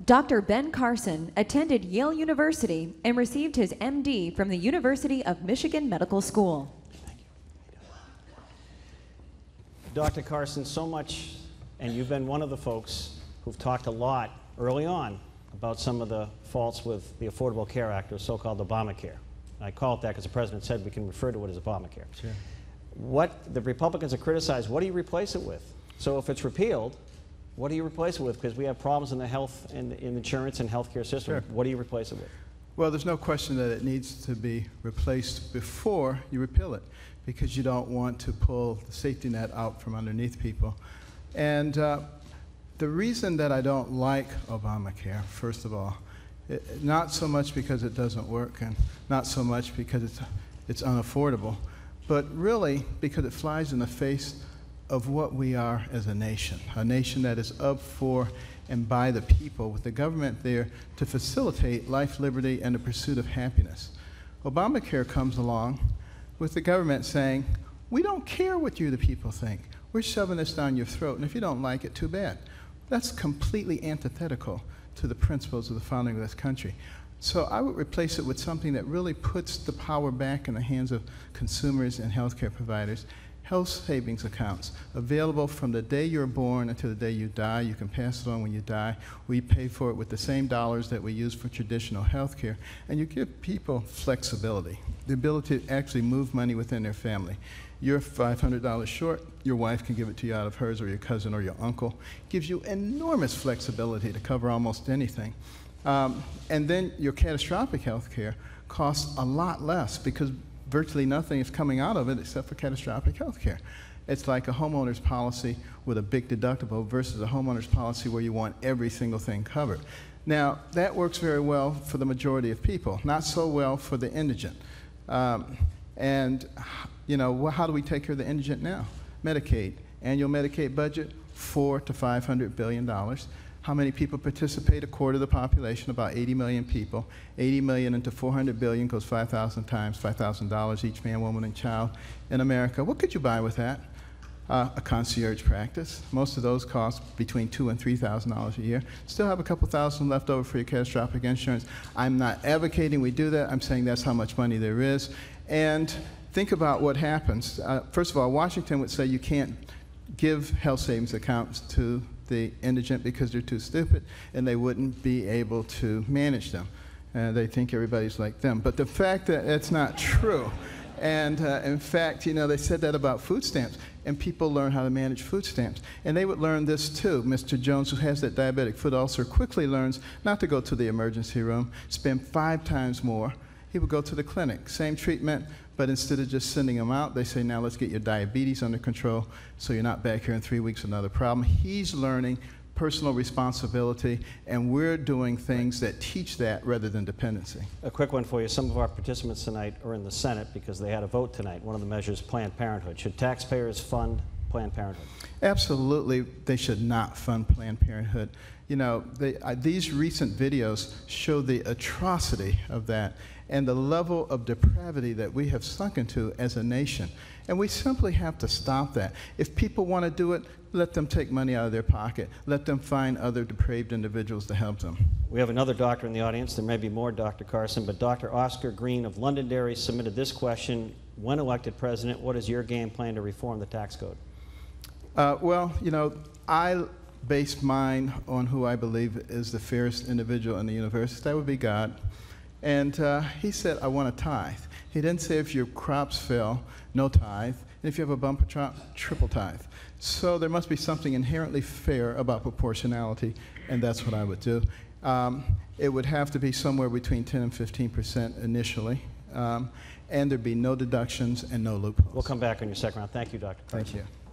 Dr. Ben Carson attended Yale University and received his MD from the University of Michigan Medical School. Thank you. Dr. Carson, so much, and you've been one of the folks who've talked a lot early on about some of the faults with the Affordable Care Act, or so-called Obamacare. I call it that because the President said we can refer to it as Obamacare. Sure. What the Republicans have criticized, what do you replace it with? So if it's repealed, what do you replace it with? Because we have problems in the health and in insurance and healthcare system. Sure. What do you replace it with? Well, there's no question that it needs to be replaced before you repeal it, because you don't want to pull the safety net out from underneath people. And the reason that I don't like Obamacare, first of all, not so much because it doesn't work and not so much because it's unaffordable, but really because it flies in the face of what we are as a nation that is of, for, and by the people, with the government there to facilitate life, liberty, and the pursuit of happiness. Obamacare comes along with the government saying, we don't care what you, the people, think. We're shoving this down your throat, and if you don't like it, too bad. That's completely antithetical to the principles of the founding of this country. So I would replace it with something that really puts the power back in the hands of consumers and healthcare providers. Health savings accounts available from the day you're born until the day you die. You can pass it on when you die. We pay for it with the same dollars that we use for traditional health care. And you give people flexibility, the ability to actually move money within their family. You're $500 short, your wife can give it to you out of hers, or your cousin or your uncle. Gives you enormous flexibility to cover almost anything. And then your catastrophic health care costs a lot less, because virtually nothing is coming out of it except for catastrophic health care. It's like a homeowner's policy with a big deductible versus a homeowner's policy where you want every single thing covered. Now, that works very well for the majority of people, not so well for the indigent. And you know, how do we take care of the indigent now? Medicaid, annual Medicaid budget, $400 to $500 billion. How many people participate? A quarter of the population, about 80 million people. 80 million into 400 billion goes 5,000 times, $5,000 each man, woman, and child in America. What could you buy with that? A concierge practice. Most of those cost between $2,000 and $3,000 a year. Still have a couple thousand left over for your catastrophic insurance. I'm not advocating we do that. I'm saying that's how much money there is. And think about what happens. First of all, Washington would say you can't give health savings accounts to the indigent because they're too stupid, and they wouldn't be able to manage them. They think everybody's like them. But the fact that it's not true, and in fact, you know, they said that about food stamps, and people learn how to manage food stamps. And they would learn this too. Mr. Jones, who has that diabetic foot ulcer, quickly learns not to go to the emergency room, spend 5 times more. He would go to the clinic, same treatment, but instead of just sending him out, they say, now let's get your diabetes under control so you're not back here in 3 weeks with another problem. He's learning personal responsibility, and we're doing things that teach that rather than dependency. A quick one for you. Some of our participants tonight are in the Senate because they had a vote tonight. One of the measures, Planned Parenthood. Should taxpayers fund Planned Parenthood? Absolutely, they should not fund Planned Parenthood. You know, these recent videos show the atrocity of that and the level of depravity that we have sunk into as a nation. And we simply have to stop that. If people want to do it, let them take money out of their pocket. Let them find other depraved individuals to help them. We have another doctor in the audience. There may be more, Dr. Carson, but Dr. Oscar Green of Londonderry submitted this question. When elected president, what is your game plan to reform the tax code? Well, you know, I base mine on who I believe is the fairest individual in the universe. That would be God. And he said, I want a tithe. He didn't say if your crops fail, no tithe. And if you have a bumper crop, triple tithe. So there must be something inherently fair about proportionality, and that's what I would do. It would have to be somewhere between 10 and 15% initially, and there'd be no deductions and no loopholes. We'll come back on your second round. Thank you, Dr. Carson. Thank you.